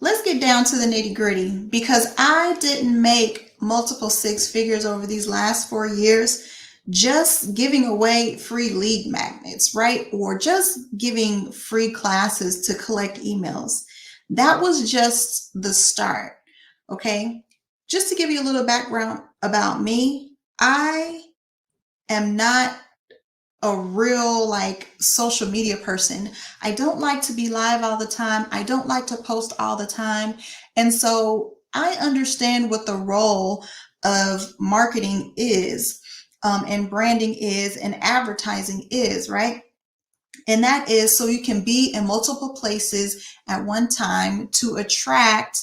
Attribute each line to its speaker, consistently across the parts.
Speaker 1: let's get down to the nitty gritty because I didn't make multiple six figures over these last 4 years just giving away free lead magnets, right? Or just giving free classes to collect emails. That was just the start, okay? Just to give you a little background about me, I am not a real like social media person. I don't like to be live all the time. I don't like to post all the time. And so I understand what the role of marketing is, and branding is, and advertising is, right? And that is so you can be in multiple places at one time to attract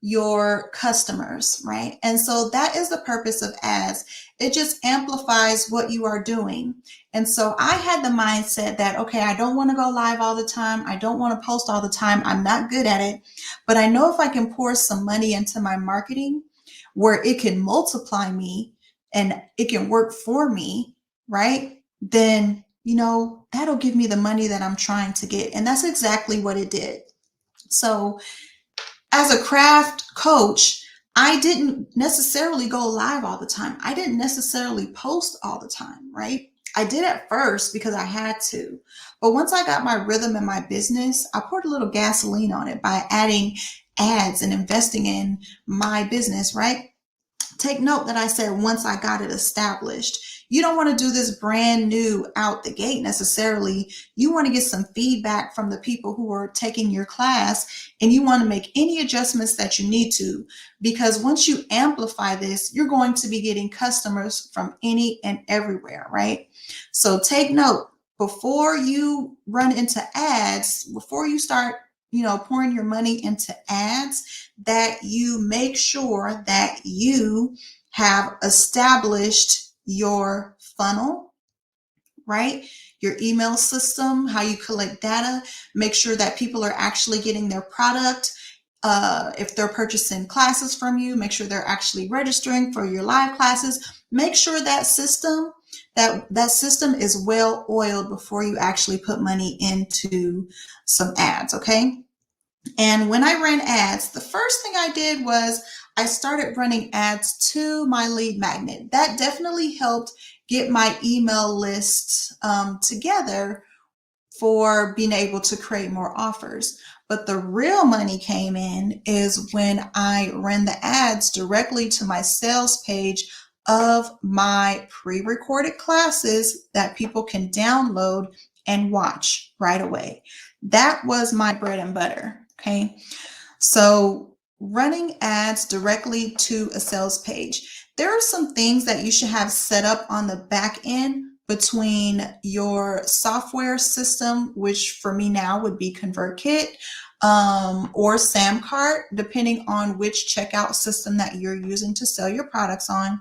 Speaker 1: your customers, right? And so that is the purpose of ads. It just amplifies what you are doing. And so I had the mindset that, okay, I don't want to go live all the time. I don't want to post all the time. I'm not good at it. But I know if I can pour some money into my marketing where it can multiply me and it can work for me, right? Then, that'll give me the money that I'm trying to get. And that's exactly what it did. So, as a craft coach, I didn't necessarily go live all the time. I didn't necessarily post all the time, right? I did at first because I had to. But once I got my rhythm in my business, I poured a little gasoline on it by adding ads and investing in my business, right? Take note that I said once I got it established. You don't want to do this brand new out the gate necessarily. You want to get some feedback from the people who are taking your class, and you want to make any adjustments that you need to, because once you amplify this, you're going to be getting customers from any and everywhere, right? So take note before you run into ads, before you start pouring your money into ads, that you make sure that you have established your funnel, right? Your email system, how you collect data, make sure that people are actually getting their product. If they're purchasing classes from you, make sure they're actually registering for your live classes. Make sure that system is well oiled before you actually put money into some ads, okay? And when I ran ads, the first thing I did was I started running ads to my lead magnet. That definitely helped get my email list together for being able to create more offers. But the real money came in is when I ran the ads directly to my sales page of my pre-recorded classes that people can download and watch right away. That was my bread and butter. Okay. So running ads directly to a sales page, there are some things that you should have set up on the back end between your software system, which for me now would be ConvertKit, or Samcart, depending on which checkout system that you're using to sell your products on,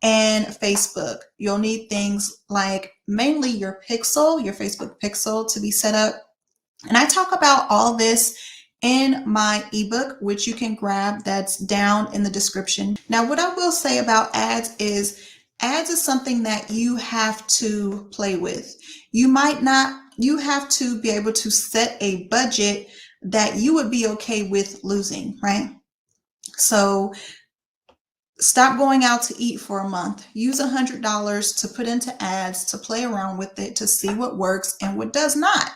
Speaker 1: and Facebook. You'll need things like mainly your pixel, your Facebook pixel to be set up. And I talk about all this in my ebook, which you can grab, that's down in the description. Now, what I will say about ads is something that you have to play with. You have to be able to set a budget that you would be okay with losing, right? So stop going out to eat for a month. Use $100 to put into ads, to play around with it, to see what works and what does not.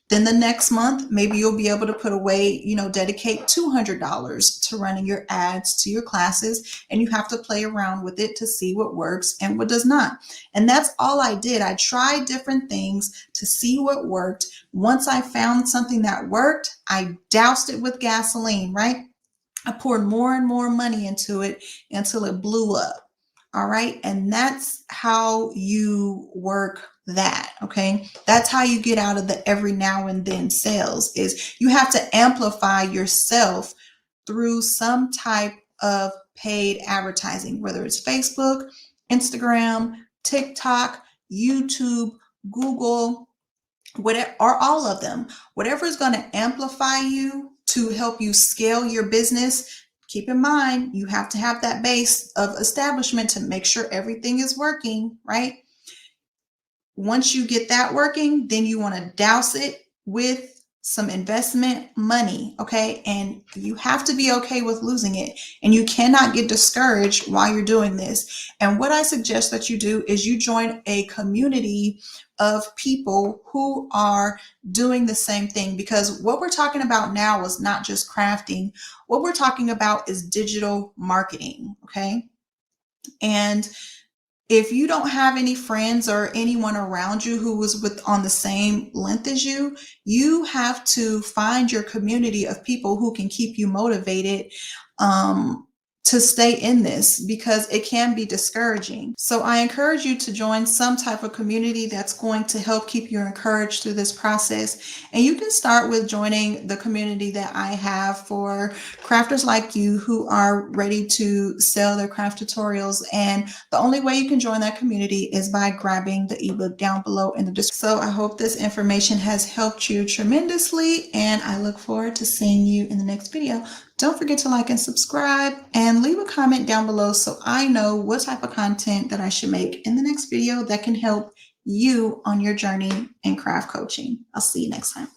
Speaker 1: Then the next month, maybe you'll be able to put away, dedicate $200 to running your ads to your classes, and you have to play around with it to see what works and what does not. And that's all I did. I tried different things to see what worked. Once I found something that worked, I doused it with gasoline, right? I poured more and more money into it until it blew up. All right. And that's how you work that. Okay. That's how you get out of the every now and then sales, is you have to amplify yourself through some type of paid advertising, whether it's Facebook, Instagram, TikTok, YouTube, Google, whatever, or all of them, whatever is going to amplify you to help you scale your business. Keep in mind, you have to have that base of establishment to make sure everything is working, right? Once you get that working, then you want to douse it with some investment money, okay? And you have to be okay with losing it. And you cannot get discouraged while you're doing this. And what I suggest that you do is you join a community of people who are doing the same thing, because what we're talking about now is not just crafting. What we're talking about is digital marketing, okay? And if you don't have any friends or anyone around you who is on the same length as you, you have to find your community of people who can keep you motivated to stay in this, because it can be discouraging. So I encourage you to join some type of community that's going to help keep you encouraged through this process. And you can start with joining the community that I have for crafters like you who are ready to sell their craft tutorials. And the only way you can join that community is by grabbing the ebook down below in the description. So I hope this information has helped you tremendously, and I look forward to seeing you in the next video. Don't forget to like and subscribe and leave a comment down below so I know what type of content that I should make in the next video that can help you on your journey in craft coaching. I'll see you next time.